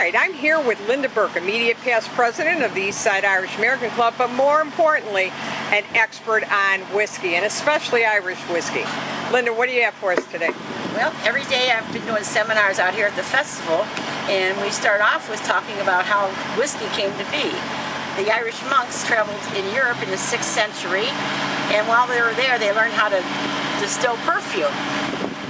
Right, I'm here with Linda Burke, immediate past president of the Eastside Irish American Club, but more importantly, an expert on whiskey, and especially Irish whiskey. Linda, what do you have for us today? Well, every day I've been doing seminars out here at the festival, and we start off with talking about how whiskey came to be. The Irish monks traveled in Europe in the 6th century, and while they were there, they learned how to distill perfume.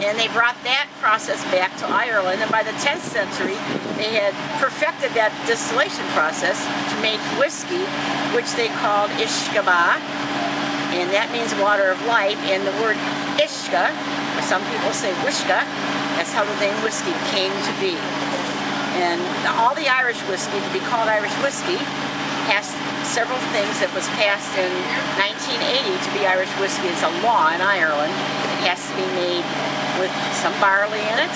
And they brought that process back to Ireland, and by the 10th century, they had perfected that distillation process to make whiskey, which they called Uisce, and that means water of life, and the word Uisce, or some people say Uisce, that's how the name whiskey came to be. And all the Irish whiskey, to be called Irish whiskey, has several things that was passed in 1980 to be Irish whiskey. It's a law in Ireland. It has to be made with some barley in it.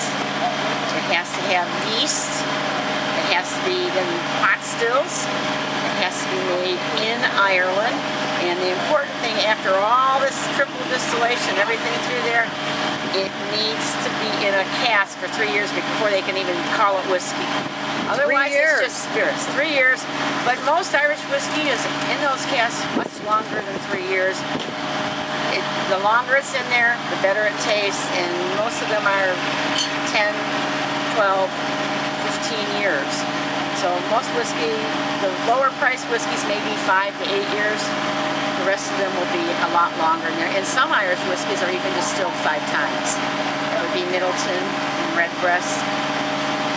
It has to have yeast. It has to be in pot stills. It has to be made in Ireland. And the important thing, after all this triple distillation, everything through there, it needs to be in a cask for 3 years before they can even call it whiskey. Otherwise, it's just spirits. 3 years. But most Irish whiskey is in those casks much longer than 3 years. The longer it's in there, the better it tastes, and most of them are 10, 12, 15 years. So most whiskey, the lower priced whiskeys may be 5 to 8 years. The rest of them will be a lot longer in there. And some Irish whiskeys are even distilled 5 times. That would be Middleton and Redbreast.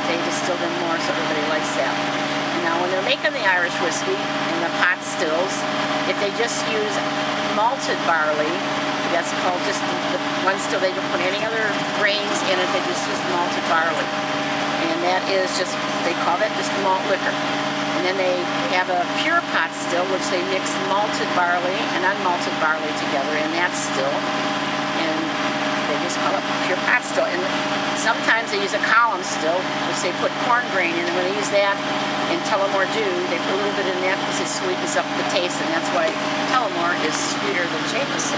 They distill them more, so everybody likes that. And now when they're making the Irish whiskey in the pot stills, if they just use malted barley, that's called just the one still, they don't put any other grains in it, they just use malted barley. And that is just, they call that just malt liquor. And then they have a pure pot still, which they mix malted barley and unmalted barley together in that still. And they just call it pure pot still. And sometimes they use a column still, which they put corn grain in. And when they use that in Tullamore Dew, they put a little bit in that because it sweetens up the taste. And that's why Tullamore is sweeter than Jameson.